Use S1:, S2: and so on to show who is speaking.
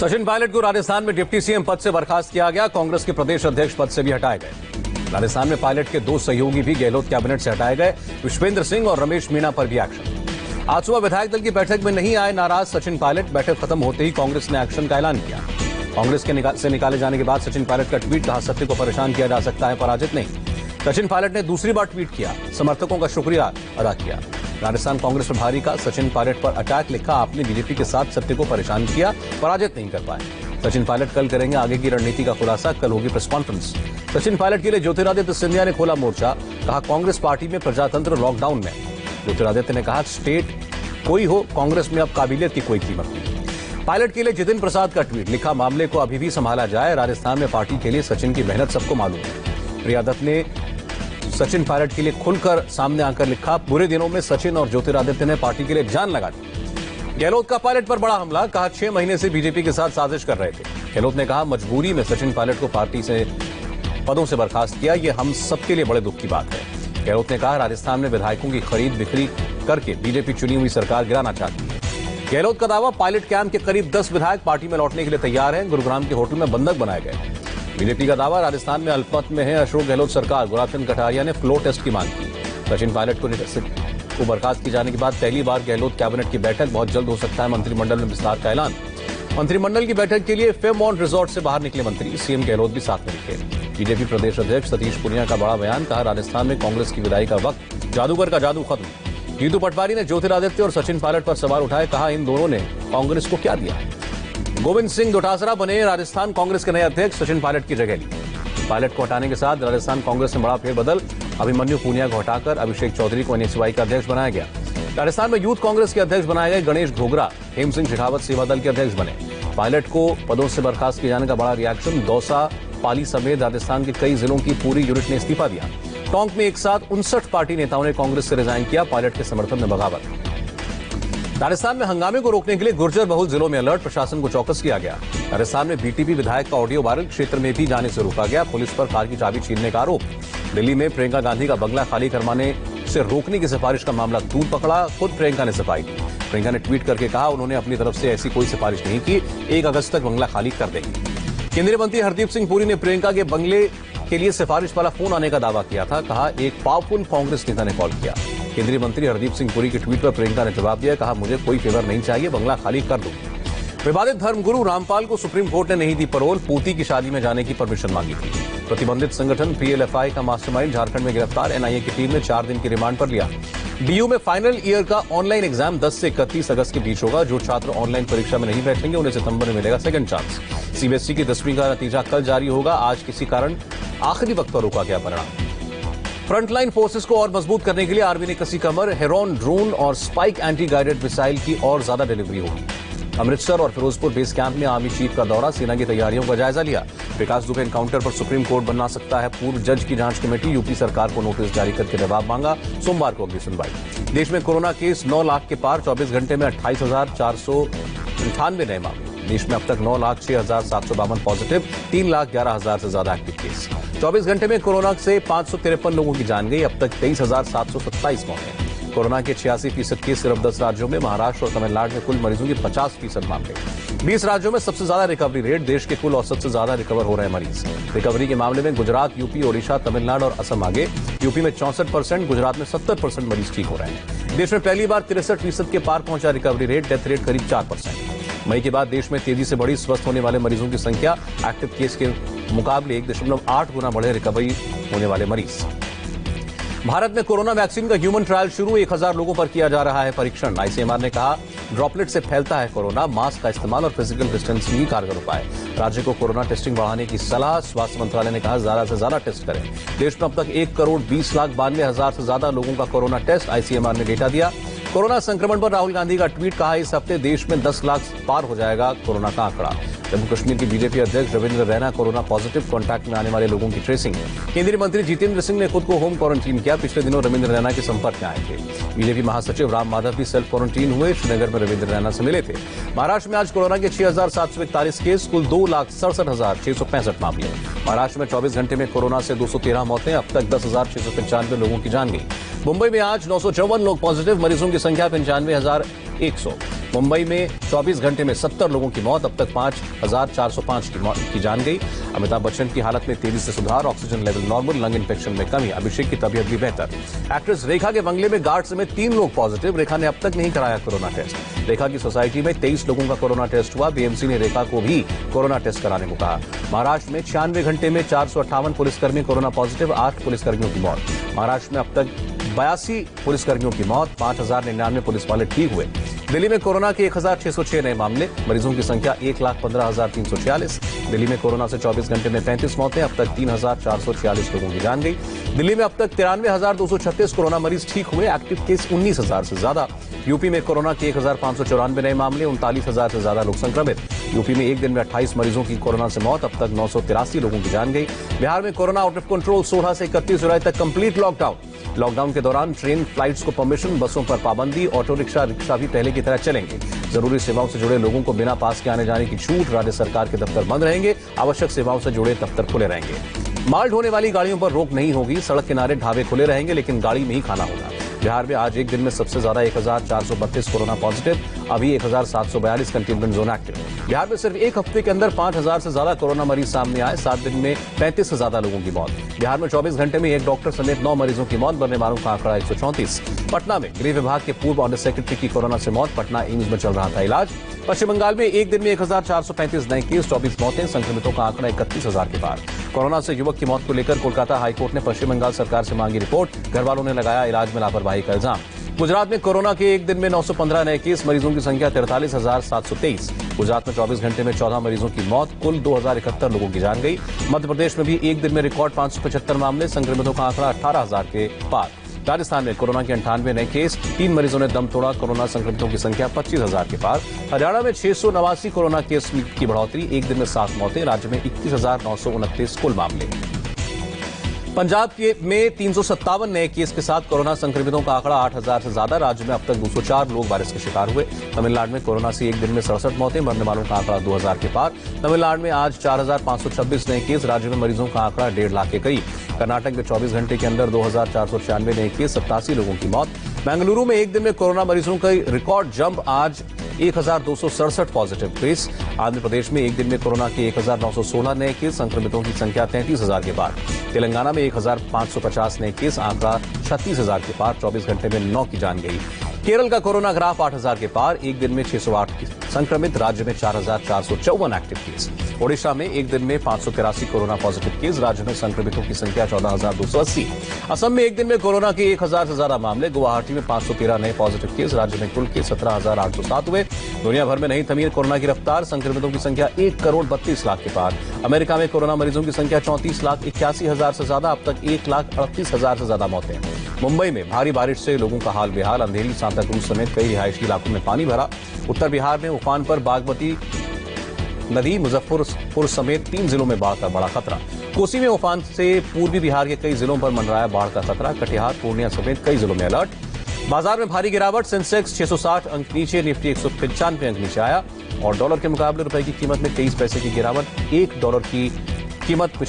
S1: सचिन पायलट को राजस्थान में deputy CM पद से बर्खास्त किया गया। कांग्रेस के प्रदेश अध्यक्ष पद से भी हटाए गए। राजस्थान में पायलट के दो सहयोगी भी गहलोत कैबिनेट से हटाए गए। विश्वेंद्र सिंह और रमेश मीणा पर भी एक्शन। आज सुबह विधायक दल की बैठक में नहीं आए नाराज सचिन पायलट। बैठक खत्म होते ही कांग्रेस ने एक्शन का ऐलान किया। कांग्रेस से निकाले जाने के बाद सचिन पायलट का ट्वीट, कहा सत्य को परेशान किया जा सकता है पराजित नहीं। सचिन पायलट ने दूसरी बार ट्वीट किया, समर्थकों का शुक्रिया अदा किया। राजस्थान कांग्रेस प्रभारी का सचिन पायलट पर अटैक, लिखा आपने बीजेपी के साथ सत्य को परेशान किया, पराजित नहीं कर पाए। सचिन पायलट कल करेंगे आगे की रणनीति का खुलासा, कल होगी प्रेस कॉन्फ्रेंस। सचिन पायलट के लिए ज्योतिरादित्य सिंधिया ने खोला मोर्चा, कहा कांग्रेस पार्टी में प्रजातंत्र लॉकडाउन में। ज्योतिरादित्य ने कहा स्टेट कोई हो, कांग्रेस में अब काबिलियत की कोई कीमत नहीं। पायलट के लिए जितिन प्रसाद का ट्वीट, लिखा मामले को अभी भी संभाला जाए, राजस्थान में पार्टी के लिए सचिन की मेहनत सबको मालूम है। प्रिया दत्त ने सचिन पायलट के लिए खुलकर सामने आकर लिखा, बुरे दिनों में सचिन और ज्योतिरादित्य ने पार्टी के लिए जान लगा दी। गहलोत का पायलट पर बड़ा हमला, कहा 6 महीने से बीजेपी के साथ साजिश कर रहे थे। गहलोत ने कहा मजबूरी में सचिन पायलट को पार्टी से पदों से बर्खास्त किया, यह हम सबके लिए बड़े दुख की बात है। गहलोत ने कहा राजस्थान में विधायकों की खरीद बिक्री करके बीजेपी चुनी हुई सरकार गिराना चाहती है। गहलोत का दावा, पायलट कैंप के करीब 10 विधायक पार्टी में लौटने के लिए तैयार हैं। गुरुग्राम के होटल में बंधक बनाए गए। बीजेपी का दावा, राजस्थान में अल्पमत में है अशोक गहलोत सरकार। गुलाबचंद कटारिया ने फ्लो टेस्ट की मांग की। सचिन पायलट को बर्खास्त किए जाने के बाद पहली बार गहलोत कैबिनेट की बैठक, बहुत जल्द हो सकता है मंत्रिमंडल में विस्तार का ऐलान। मंत्रिमंडल की बैठक के लिए फेममॉन्ट रिजॉर्ट से बाहर निकले मंत्री, सीएम गहलोत भी साथ में निकले। बीजेपी प्रदेश अध्यक्ष सतीश पूनिया का बड़ा बयान, कहा राजस्थान में कांग्रेस की विदाई का वक्त, जादूगर का जादू खत्म। जीतू पटवारी ने ज्योतिरादित्य और सचिन पायलट पर सवाल उठाए, कहा इन दोनों ने कांग्रेस को क्या दिया। गोविंद सिंह डोटासरा बने राजस्थान कांग्रेस के नए अध्यक्ष, सचिन पायलट की जगह ली। पायलट को हटाने के साथ राजस्थान कांग्रेस में बड़ा फेरबदल, अभिमन्यु पूनिया को हटाकर अभिषेक चौधरी को एनएसयूआई का अध्यक्ष बनाया गया। राजस्थान में यूथ कांग्रेस के अध्यक्ष बनाए गए गणेश घोगरा, हेम सिंह शेखावत सेवा दल के अध्यक्ष बने। पायलट को पदों से बर्खास्त किए जाने का बड़ा रिएक्शन, दौसा, पाली समेत राजस्थान के कई जिलों की पूरी यूनिट ने इस्तीफा दिया। टोंक में एक साथ 59 पार्टी नेताओं ने कांग्रेस से रिजाइन किया। पायलट के समर्थन में बगावत। राजस्थान में हंगामे को रोकने के लिए गुर्जर बहुल जिलों में अलर्ट, प्रशासन को चौकस किया गया। राजस्थान में बीटीपी विधायक का ऑडियो वायरल, क्षेत्र में भी जाने से रोका गया। पुलिस पर कार की चाबी छीनने का आरोप। दिल्ली में प्रियंका गांधी का बंगला खाली करवाने से रोकने की सिफारिश का मामला दूर पकड़ा, खुद प्रियंका ने सफाई दी। प्रियंका ने ट्वीट करके कहा उन्होंने अपनी तरफ से ऐसी कोई सिफारिश नहीं की, 1 अगस्त तक बंगला खाली कर देंगे। केंद्रीय मंत्री हरदीप सिंह पुरी ने प्रियंका के बंगले के लिए सिफारिश वाला फोन आने का दावा किया था, कहा एक पावरफुल कांग्रेस नेता ने कॉल किया। केंद्रीय मंत्री हरदीप सिंह पुरी के ट्वीट पर प्रियंका ने जवाब दिया, कहा मुझे कोई फेवर नहीं चाहिए, बंगला खाली कर दूं। विवादित धर्मगुरु रामपाल को सुप्रीम कोर्ट ने नहीं दी पैरोल, पोती की शादी में जाने की परमिशन मांगी थी। प्रतिबंधित संगठन पीएलएफआई का मास्टरमाइंड झारखंड में गिरफ्तार, एनआईए की टीम ने 4 दिन की रिमांड पर लिया। डीयू में फाइनल ईयर का ऑनलाइन एग्जाम 10 से 31 अगस्त के बीच होगा। जो छात्र ऑनलाइन परीक्षा में नहीं बैठेंगे उन्हें सितंबर में मिलेगा सेकंड चांस। सीबीएसई की 10वीं का नतीजा कल जारी होगा। आज किसी कारण आखिरी वक्त पर रोका गया परिणाम। फ्रंटलाइन फोर्सेस को और मजबूत करने के लिए आर्मी ने कसी कमर, हेरॉन ड्रोन और स्पाइक एंटी गाइडेड मिसाइल की और ज्यादा डिलीवरी होगी। अमृतसर और फिरोजपुर बेस कैंप में आर्मी चीफ का दौरा, सेना की तैयारियों का जायजा लिया। विकास दुबे एनकाउंटर पर सुप्रीम कोर्ट बनना सकता है पूर्व जज की जांच कमेटी, यूपी सरकार को नोटिस जारी करके जवाब मांगा। सोमवार को अगली सुनवाई। देश में कोरोना केस 9 लाख के पार, 24 घंटे में 28,498 नए मामले। देश में अब तक 9,06,752 पॉजिटिव, 3,11,000 से ज्यादा एक्टिव केस। 24 घंटे में कोरोना से 553 लोगों की जान गई। अब तक 23,727 मौतें। कोरोना के 86% केस सिर्फ 10 राज्यों में, महाराष्ट्र और तमिलनाडु में कुल मरीजों की 50% मामले। 20 राज्यों में सबसे ज्यादा रिकवरी रेट, देश के कुल औसत से ज्यादा रिकवर हो रहे हैं मरीज। रिकवरी के मामले में गुजरात, यूपी, ओडिशा, तमिलनाडु और असम आगे। यूपी में 64%, गुजरात में 70% मरीज ठीक हो रहे हैं। देश में पहली बार 63% के पार पहुंचा रिकवरी रेट, डेथ रेट करीब 4%। मई के बाद देश में तेजी से बढ़ी स्वस्थ होने वाले मरीजों की संख्या, एक्टिव केस के मुकाबले 1.8 गुना बढ़े रिकवरी होने वाले मरीज। भारत में कोरोना वैक्सीन का ह्यूमन ट्रायल शुरू, 1000 लोगों पर किया जा रहा है परीक्षण। आईसीएमआर ने कहा ड्रॉपलेट से फैलता है कोरोना, मास्क का इस्तेमाल और फिजिकल डिस्टेंसिंग ही कारगर उपाय। राज्य को कोरोना टेस्टिंग बढ़ाने की सलाह, स्वास्थ्य मंत्रालय ने कहा ज्यादा से ज्यादा टेस्ट करें। देश में अब तक 1,20,92,000 से ज्यादा लोगों का कोरोना टेस्ट, आईसीएमआर ने डेटा दिया। कोरोना संक्रमण पर राहुल गांधी का ट्वीट, कहा इस हफ्ते देश में 10 लाख पार हो जाएगा कोरोना का आंकड़ा। जम्मू कश्मीर के बीजेपी अध्यक्ष Ravindra Raina corona positive, contact में आने वाले लोगों की ट्रेसिंग। केंद्रीय मंत्री जितेंद्र सिंह ने खुद को होम क्वारंटीन किया, पिछले दिनों रविंद्र रैना के संपर्क में आए थे। बीजेपी महासचिव राम माधव भी सेल्फ क्वारंटीन हुए, श्रीनगर में रविंद्र रैना से मिले थे। महाराष्ट्र में आज कोरोना के 6,741 केस, कुल 2,67,665 मामले। महाराष्ट्र में 24 घंटे में कोरोना से 213 मौतें, अब तक 10,695 लोगों की जान गई। मुंबई में आज 954 लोग पॉजिटिव, मरीजों की संख्या 95,000 100। मुंबई में 24 घंटे में 70 लोगों की मौत, अब तक 5,405 की मौत की जान गई। अमिताभ बच्चन की हालत में तेजी से सुधार, oxygen level normal, lung infection में कमी, अभिषेक की तबीयत भी बेहतर। एक्ट्रेस रेखा के बंगले में गार्ड समेत 3 लोग पॉजिटिव, रेखा ने अब तक नहीं कराया कोरोना टेस्ट। रेखा की सोसाइटी में 23 लोगों का कोरोना टेस्ट हुआ, बीएमसी ने रेखा को भी कोरोना टेस्ट कराने को कहा। महाराष्ट्र में 96 घंटे में 458 पुलिसकर्मी कोरोना पॉजिटिव, 8 पुलिसकर्मियों की मौत। महाराष्ट्र में अब तक 82 पुलिसकर्मियों की मौत, 5,099 पुलिस वाले ठीक हुए। दिल्ली में कोरोना के 1,606 नए मामले, मरीजों की संख्या 1,15,346। दिल्ली में कोरोना से 24 घंटे में 35 मौतें, अब तक 3,446 लोगों की जान गई। दिल्ली में अब तक 93,236 कोरोना मरीज ठीक हुए, एक्टिव केस 19,000 से ज्यादा। यूपी में कोरोना के 1,594 नए मामले, 39,000 से ज्यादा लोग संक्रमित। यूपी में एक दिन में 28 मरीजों की कोरोना से मौत, अब तक 983 लोगों की जान गई। बिहार में कोरोना आउट ऑफ कंट्रोल, 16 से 31 जुलाई तक कंप्लीट लॉकडाउन। लॉकडाउन के दौरान ट्रेन फ्लाइट्स को परमिशन, बसों पर पाबंदी, ऑटो रिक्शा भी पहले की तरह चलेंगे। जरूरी सेवाओं से जुड़े लोगों को बिना पास के आने जाने की छूट, राज्य सरकार के दफ्तर बंद रहेंगे, आवश्यक सेवाओं से जुड़े दफ्तर खुले रहेंगे। माल ढोने वाली गाड़ियों पर रोक नहीं होगी, सड़क किनारे ढाबे खुले रहेंगे, लेकिन गाड़ी में ही खाना होगा। बिहार में आज एक दिन में सबसे ज्यादा 1,432 कोरोना पॉजिटिव, अभी 1,742 कंटेनमेंट जोन एक्टिव। बिहार में सिर्फ एक हफ्ते के अंदर 5,000 से ज्यादा कोरोना मरीज सामने आए, 7 दिन में 35 से ज्यादा लोगों की मौत। बिहार में 24 घंटे में एक डॉक्टर समेत 9 मरीजों की मौत, मरने वालों का आंकड़ा 134। पटना में गृह विभाग के पूर्व अंडर सेक्रेटरी की कोरोना से मौत, पटना एम्स में चल रहा था इलाज। पश्चिम बंगाल में एक दिन में 1,435 नए केस, 24 मौतें, संक्रमितों का आंकड़ा 31,000 के पार। कोरोना से युवक की मौत को लेकर कोलकाता हाईकोर्ट ने पश्चिम बंगाल सरकार से मांगी रिपोर्ट, घर वालों ने लगाया इलाज में लापरवाही का इल्जाम। गुजरात में कोरोना के एक दिन में 915 नए केस, मरीजों की संख्या 43,723। गुजरात में 24 घंटे में 14 मरीजों की मौत, कुल 2,071 लोगों की जान गई। मध्य प्रदेश में भी एक दिन में रिकॉर्ड 575 मामले, संक्रमितों का आंकड़ा 18,000 के पार। राजस्थान में कोरोना के 98 नए केस, 3 मरीजों ने दम तोड़ा, कोरोना संक्रमितों की संख्या 25,000 के पार। हरियाणा में 689 कोरोना केस की बढ़ोतरी, एक दिन में 7 मौतें, राज्य में 21,929 कुल मामले। पंजाब में 357 नए केस के साथ कोरोना संक्रमितों का आंकड़ा 8,000 से ज्यादा, राज्य में अब तक 204 लोग वायरस के शिकार हुए। तमिलनाडु में कोरोना से एक दिन में 67 मौतें, मरने वालों का आंकड़ा 2,000 के पार। तमिलनाडु में आज 4,526 नए केस, राज्य में मरीजों का आंकड़ा 1.5 लाख के करीब। कर्नाटक में 24 घंटे के अंदर 2,496 नए केस, 87 लोगों की मौत। बेंगलुरु में एक दिन में कोरोना मरीजों का रिकॉर्ड जंप, आज 1,267 पॉजिटिव केस। आंध्र प्रदेश में एक दिन में कोरोना के 1,916 नए केस, संक्रमितों की संख्या 33,000 के पार। तेलंगाना में 1,550 नए केस, आंकड़ा 36,000 के पार, 24 घंटे में 9 की जान गई। केरल का कोरोना ग्राफ 8,000 के पार, एक दिन में 608 संक्रमित, राज्य में 4,454 एक्टिव केस। ओडिशा में एक दिन में 583 कोरोना पॉजिटिव केस, राज्य में संक्रमितों की संख्या 14,280। असम में एक दिन में कोरोना के 1,000 से ज्यादा मामले, गुवाहाटी में 513 नए पॉजिटिव केस, राज्य में कुल केस 17,807 हुए। दुनिया भर में नहीं थमी कोरोना की रफ्तार, संक्रमितों की संख्या 1,32,00,000 के पार। अमेरिका में कोरोना मरीजों की संख्या 34,81,000 से ज्यादा, अब तक 1,38,000 से ज्यादा मौतें। मुंबई में भारी बारिश से लोगों का हाल बेहाल, अंधेरी, सांता क्रूज समेत कई रिहायशी इलाकों में पानी भरा। उत्तर बिहार में उफान पर बागमती नदी, मुजफ्फरपुर समेत 3 जिलों में बाढ़ का बड़ा खतरा। कोसी में उफान से पूर्वी बिहार के कई जिलों पर मंडराया बाढ़ का खतरा, कटिहार, पूर्णिया समेत कई जिलों में अलर्ट। बाजार में भारी गिरावट, सेंसेक्स 660 अंक नीचे, निफ्टी 195 अंक नीचे आया और डॉलर के मुकाबले रुपए की कीमत में 23 पैसे की गिरावट, $1 की कीमत